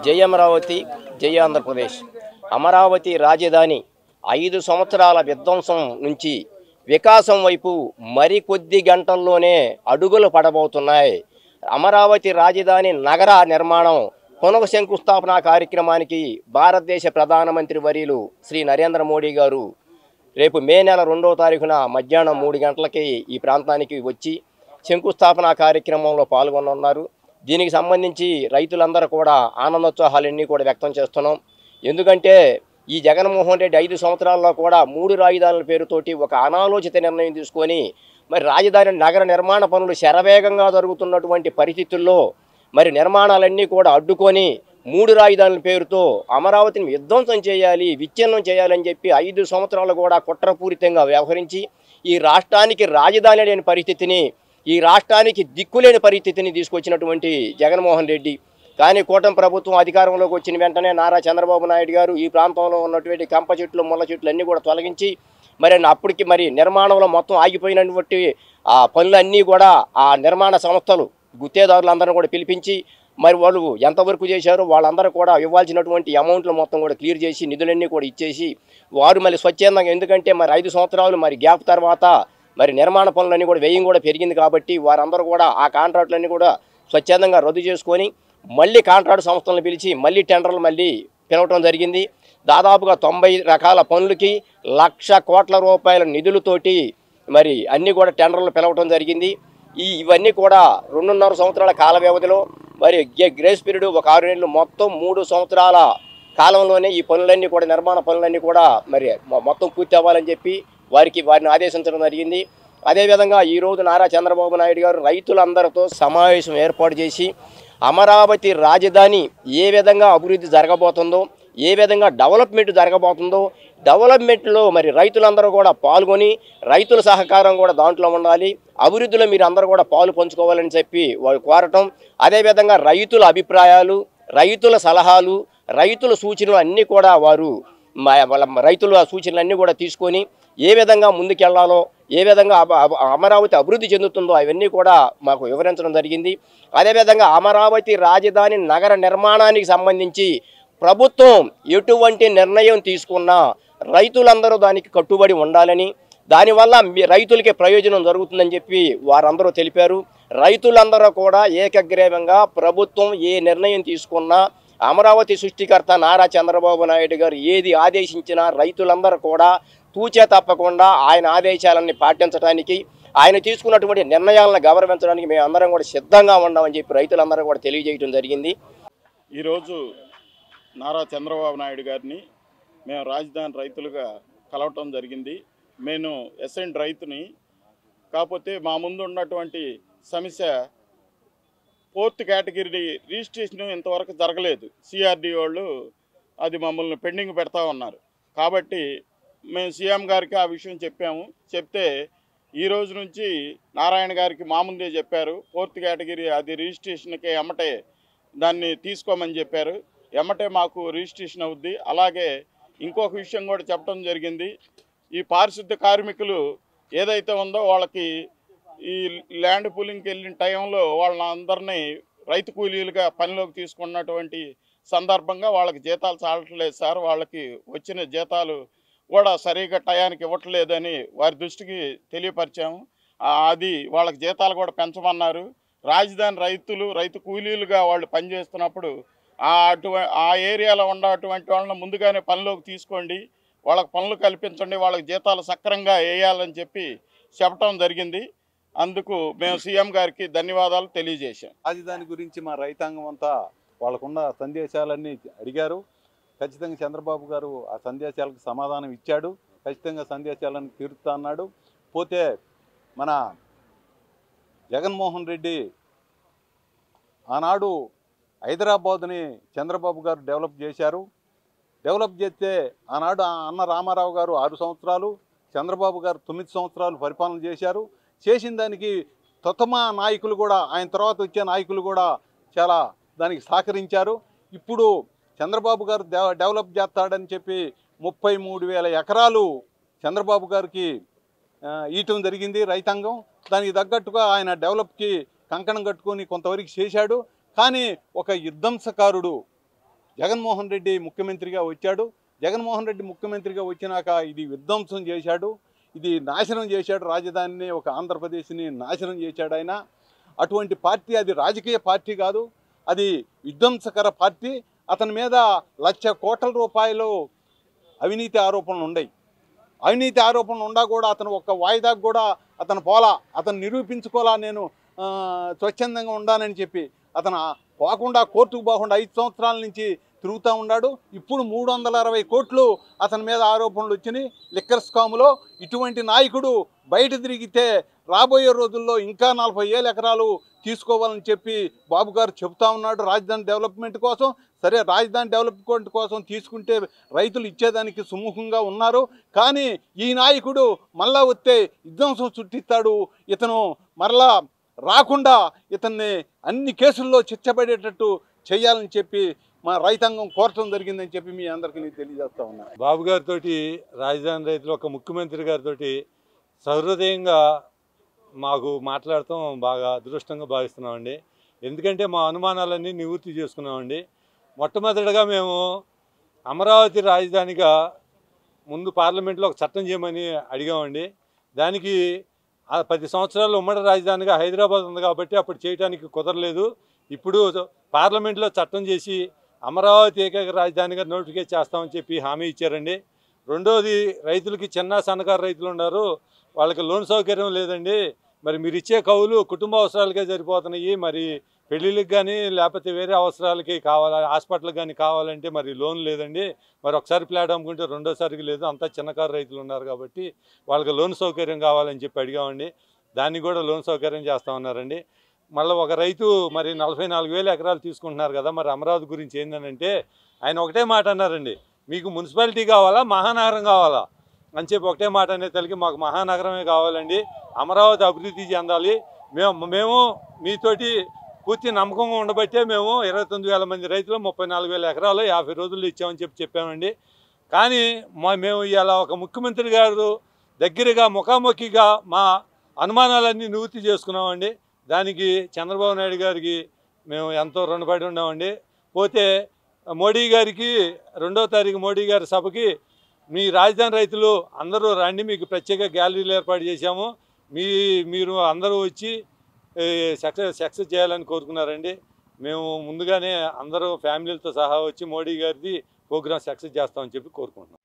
జై అమరావతి, జై ఆంధ్రప్రదేశ్. అమరావతి రాజధాని 5 సంవత్సరాల విధ్వంసం నుంచి వికాసం వైపు మరికొద్ది గంటల్లోనే అడుగులు పడబోతున్నాయి. అమరావతి రాజధాని నగర నిర్మాణం పునఃశంకుస్థాపన కార్యక్రమానికి భారతదేశ ప్రధానమంత్రి వర్యులు శ్రీ నరేంద్ర మోడీ గారు రేపు మే నెల 2వ తారీఖున మధ్యాహ్నం 3 గంటలకి ఈ ప్రాంతానికి వచ్చి శంకుస్థాపన కార్యక్రమంలో పాల్గొనున్నారు. దీనికి సంబంధించి రైతులందరూ కూడా ఆనందోత్సాహాలన్నీ కూడా వ్యక్తం చేస్తున్నాం. ఎందుకంటే ఈ జగన్మోహన్ రెడ్డి 5 సంవత్సరాల్లో కూడా 3 రాజధానుల పేరుతోటి ఒక అనాలోచిత నిర్ణయం తీసుకొని మరి రాజధాని నగర నిర్మాణ పనులు శరవేగంగా జరుగుతున్నటువంటి పరిస్థితుల్లో మరి నిర్మాణాలన్నీ కూడా అడ్డుకొని 3 రాజధానుల పేరుతో అమరావతిని విధ్వంసం చేయాలి, విచ్ఛిన్నం చేయాలని చెప్పి 5 సంవత్సరాలు కూడా కుట్రపూరితంగా వ్యవహరించి ఈ రాష్ట్రానికి రాజధాని లేని పరిస్థితిని, ఈ రాష్ట్రానికి దిక్కులేని పరిస్థితిని తీసుకొచ్చినటువంటి జగన్మోహన్ రెడ్డి. కానీ కూటమి ప్రభుత్వం అధికారంలోకి వచ్చిన వెంటనే నారా చంద్రబాబు నాయుడు గారు ఈ ప్రాంతంలో ఉన్నటువంటి కంప చెట్లు, ముళ్ళ చెట్లు అన్నీ కూడా తొలగించి మరి అప్పటికి మరి నిర్మాణంలో మొత్తం ఆగిపోయినటువంటి ఆ పనులన్నీ కూడా ఆ నిర్మాణ సంస్థలు గుత్తేదారులందరూ కూడా పిలిపించి మరి వాళ్ళు ఎంతవరకు చేశారో వాళ్ళందరూ కూడా ఇవ్వాల్సినటువంటి అమౌంట్లు మొత్తం కూడా క్లియర్ చేసి నిధులన్నీ కూడా ఇచ్చేసి వారు మళ్ళీ స్వచ్ఛందంగా, ఎందుకంటే మరి 5 సంవత్సరాలు మరి గ్యాప్ తర్వాత మరి నిర్మాణ పనులన్నీ కూడా వ్యయం కూడా పెరిగింది కాబట్టి వారందరూ కూడా ఆ కాంట్రాక్టులన్నీ కూడా స్వచ్ఛందంగా రద్దు చేసుకొని మళ్ళీ కాంట్రాక్ట్ సంస్థలను పిలిచి మళ్ళీ టెండర్లు మళ్ళీ పిలవటం జరిగింది. దాదాపుగా 90 రకాల పనులకి 1,00,000 కోట్ల రూపాయల నిధులతోటి మరి అన్నీ కూడా టెండర్లు పిలవటం జరిగింది. ఇవన్నీ కూడా 2.5 సంవత్సరాల కాల వ్యవధిలో మరి గ్రేస్ పీరియడ్ ఒక 6 నెలలు, మొత్తం 3 సంవత్సరాల కాలంలోనే ఈ పనులన్నీ కూడా నిర్మాణ పనులన్నీ కూడా మరి మొత్తం పూర్తి అవ్వాలని చెప్పి వారిని ఆదేశించడం జరిగింది. అదేవిధంగా ఈరోజు నారా చంద్రబాబు నాయుడు గారు రైతులందరితో సమావేశం ఏర్పాటు చేసి అమరావతి రాజధాని ఏ విధంగా అభివృద్ధి జరగబోతుందో, ఏ విధంగా డెవలప్మెంట్ జరగబోతుందో, డెవలప్మెంట్లో మరి రైతులందరూ కూడా పాల్గొని రైతుల సహకారం కూడా దాంట్లో ఉండాలి, అభివృద్ధిలో మీరు అందరూ కూడా పాలు పంచుకోవాలని చెప్పి వాళ్ళు కోరటం. అదేవిధంగా రైతుల అభిప్రాయాలు, రైతుల సలహాలు, రైతుల సూచనలు అన్నీ కూడా వారు వాళ్ళ రైతుల సూచనలన్నీ కూడా తీసుకొని ఏ విధంగా ముందుకెళ్లాలో, ఏ విధంగా అమరావతి అభివృద్ధి చెందుతుందో అవన్నీ కూడా మాకు వివరించడం జరిగింది. అదేవిధంగా అమరావతి రాజధాని నగర నిర్మాణానికి సంబంధించి ప్రభుత్వం ఎటువంటి నిర్ణయం తీసుకున్నా రైతులందరూ దానికి కట్టుబడి ఉండాలని, దానివల్ల రైతులకే ప్రయోజనం జరుగుతుందని చెప్పి వారందరూ తెలిపారు. రైతులందరూ కూడా ఏకగ్రీవంగా ప్రభుత్వం ఏ నిర్ణయం తీసుకున్నా అమరావతి సృష్టికర్త నారా చంద్రబాబు నాయుడు గారు ఏది ఆదేశించినా రైతులందరూ కూడా తూచే తప్పకుండా ఆయన ఆదేశాలని పాటించడానికి, ఆయన తీసుకున్నటువంటి నిర్ణయాలను గౌరవించడానికి మేము అందరం కూడా సిద్ధంగా ఉన్నామని చెప్పి రైతులందరూ కూడా తెలియజేయడం జరిగింది. ఈరోజు నారా చంద్రబాబు నాయుడు గారిని మేము రాజధాని రైతులుగా కలవటం జరిగింది. నేను ఎసెంట్ రైతుని, కాకపోతే మా ముందు ఉన్నటువంటి సమస్య ఫోర్త్ కేటగిరీ రిజిస్ట్రేషన్ ఇంతవరకు జరగలేదు. సిఆర్డీ వాళ్ళు అది మమ్మల్ని పెండింగ్ పెడతా ఉన్నారు. కాబట్టి మేము సీఎం గారికి ఆ విషయం చెప్పాము. చెప్తే ఈరోజు నుంచి నారాయణ గారికి మా ముందే చెప్పారు, ఫోర్త్ కేటగిరీ అది రిజిస్ట్రేషన్కి ఎమ్మటే దాన్ని తీసుకోమని చెప్పారు. ఎమ్మటే మాకు రిజిస్ట్రేషన్ అవుద్ది. అలాగే ఇంకొక విషయం కూడా చెప్పడం జరిగింది. ఈ పారిశుద్ధ్య కార్మికులు ఏదైతే ఉందో వాళ్ళకి ఈ ల్యాండ్ పూలింగ్కి వెళ్ళిన టైంలో వాళ్ళందరినీ రైతు కూలీలుగా పనిలోకి తీసుకున్నటువంటి సందర్భంగా వాళ్ళకి జీతాలు చాలట్లేదు సార్, వాళ్ళకి వచ్చిన జీతాలు కూడా సరిగా టయానికి ఇవ్వట్లేదని వారి దృష్టికి తెలియపరిచాము. అది వాళ్ళకి జీతాలు కూడా పెంచమన్నారు. రాజధాని రైతు కూలీలుగా వాళ్ళు పనిచేస్తున్నప్పుడు ఆ ఏరియాలో ఉన్నటువంటి వాళ్ళని ముందుగానే పనిలోకి తీసుకోండి, వాళ్ళకి పనులు కల్పించండి, వాళ్ళకి జీతాలు సక్రమంగా వేయాలని చెప్పి చెప్పడం జరిగింది. అందుకు మేము సీఎం గారికి ధన్యవాదాలు తెలియజేశాం. రాజధాని గురించి మా రైతాంగం అంతా వాళ్ళకున్న సందేశాలన్నీ అడిగారు. ఖచ్చితంగా చంద్రబాబు గారు ఆ సందేశాలకు సమాధానం ఇచ్చాడు. ఖచ్చితంగా సందేశాలను తీరుస్తా అన్నాడు. పోతే మన జగన్మోహన్ రెడ్డి ఆనాడు హైదరాబాద్ని చంద్రబాబు గారు డెవలప్ చేశారు. డెవలప్ చేస్తే ఆనాడు అన్న రామారావు గారు 6 సంవత్సరాలు, చంద్రబాబు గారు 9 సంవత్సరాలు పరిపాలన చేశారు. చేసిన దానికి తొత్తమ నాయకులు కూడా, ఆయన తర్వాత వచ్చే నాయకులు కూడా చాలా దానికి సహకరించారు. ఇప్పుడు చంద్రబాబు గారు డెవలప్ చేస్తాడని చెప్పి 33,000 ఎకరాలు చంద్రబాబు గారికి ఇయటం జరిగింది రైతాంగం. దానికి తగ్గట్టుగా ఆయన డెవలప్కి కంకణం కట్టుకొని కొంతవరకు చేశాడు. కానీ ఒక విధ్వంసకారుడు జగన్మోహన్ రెడ్డి ముఖ్యమంత్రిగా వచ్చాడు. జగన్మోహన్ రెడ్డి ముఖ్యమంత్రిగా వచ్చినాక ఇది విధ్వంసం చేశాడు, ఇది నాశనం చేశాడు. రాజధానిని, ఒక ఆంధ్రప్రదేశ్ని నాశనం చేశాడు ఆయన. అటువంటి పార్టీ అది రాజకీయ పార్టీ కాదు, అది విధ్వంసకర పార్టీ. అతని మీద 1,00,000 కోట్ల రూపాయలు అవినీతి ఆరోపణలు ఉన్నాయి. అవినీతి ఆరోపణలు ఉండా కూడా అతను ఒక్క వాయిదాకు కూడా అతను పోలా, అతను నిరూపించుకోలా. నేను స్వచ్ఛందంగా ఉండానని చెప్పి అతను పోకుండా, కోర్టుకు పోకుండా 5 సంవత్సరాల నుంచి తిరుగుతూ ఉన్నాడు. ఇప్పుడు 360 కోట్లు అతని మీద ఆరోపణలు వచ్చినాయి లిక్కర్ స్కామ్లో. ఇటువంటి నాయకుడు బయట తిరిగితే రాబోయే రోజుల్లో ఇంకా 40,000 ఎకరాలు తీసుకోవాలని చెప్పి బాబు గారు చెబుతా ఉన్నాడు రాజధాని డెవలప్మెంట్ కోసం. సరే, రాజధాని డెవలప్మెంట్ కోసం తీసుకుంటే రైతులు ఇచ్చేదానికి సుముఖంగా ఉన్నారు. కానీ ఈ నాయకుడు మళ్ళా వస్తే విధ్వంసం సృష్టిస్తాడు. ఇతను మరలా రాకుండా ఇతన్ని అన్ని కేసుల్లో శిక్షపడేటట్టు చేయాలని చెప్పి మా రైతాంగం కోరటం జరిగిందని చెప్పి మీ అందరికీ నేను తెలియజేస్తా ఉన్నాను. బాబు గారితో, రాజధాని రైతులు ఒక ముఖ్యమంత్రి గారితో సహృదయంగా మాకు మాట్లాడటం బాగా అదృష్టంగా భావిస్తున్నామండి. ఎందుకంటే మా అనుమానాలన్నీ నివృత్తి చేసుకున్నామండి. మొట్టమొదటిగా మేము అమరావతి రాజధానిగా ముందు పార్లమెంట్లో ఒక చట్టం చేయమని అడిగామండి. దానికి 10 సంవత్సరాలు ఉమ్మడి రాజధానిగా హైదరాబాద్ ఉంది కాబట్టి అప్పుడు చేయడానికి కుదరలేదు. ఇప్పుడు పార్లమెంట్లో చట్టం చేసి అమరావతి ఏకైక రాజధానిగా నోటిఫికేట్ చేస్తామని చెప్పి హామీ ఇచ్చారండి. రెండోది, రైతులకి చిన్న సన్నకారు రైతులు ఉన్నారు, వాళ్ళకి లోన్ సౌకర్యం లేదండి. మరి మీరు ఇచ్చే కవులు కుటుంబ అవసరాలకే సరిపోతున్నాయి, మరి పెళ్ళిళ్ళకి కానీ లేకపోతే వేరే అవసరాలకి కావాలి, హాస్పిటల్కి కానీ కావాలంటే మరి లోన్ లేదండి. మరి ఒకసారి ప్లాట్ అమ్ముకుంటే రెండోసారికి లేదు, అంతా చిన్నకారు రైతులు ఉన్నారు కాబట్టి వాళ్ళకి లోన్ సౌకర్యం కావాలని చెప్పి అడిగామండి. దాన్ని కూడా లోన్ సౌకర్యం చేస్తామన్నారండి. మళ్ళీ ఒక రైతు మరి 44,000 ఎకరాలు తీసుకుంటున్నారు కదా, మరి అమరావతి గురించి ఏంటంటే ఆయన ఒకటే మాట అన్నారండి, మీకు మున్సిపాలిటీ కావాలా మహానగరం కావాలా అని చెప్పి ఒకటే మాట అనే తల్లికి మాకు మహానగరమే కావాలండి, అమరావతి అభివృద్ధి చెందాలి. మేము మీతోటి పూర్తి నమ్మకంగా ఉండబట్టే మేము 29,000 మంది రైతులు 34,000 ఎకరాలు 50 రోజుల్లో ఇచ్చామని చెప్పామండి. కానీ మేము ఇలా ఒక ముఖ్యమంత్రి గారు దగ్గరగా ముఖాముఖిగా మా అనుమానాలన్నీ నివృత్తి చేసుకున్నామండి. దానికి చంద్రబాబు నాయుడు గారికి మేము ఎంతో రుణపడి ఉన్నామండి. పోతే మోడీ గారికి 2వ తారీఖు మోడీ గారి సభకి మీ రాజధాని రైతులు అందరూ రండి, మీకు ప్రత్యేక గ్యాలరీలు ఏర్పాటు చేశాము, మీరు అందరూ వచ్చి సక్సెస్ చేయాలని కోరుకున్నారండి. మేము ముందుగానే అందరూ ఫ్యామిలీలతో సహా వచ్చి మోడీ గారిది ప్రోగ్రాం సక్సెస్ చేస్తామని చెప్పి కోరుకుంటున్నాం.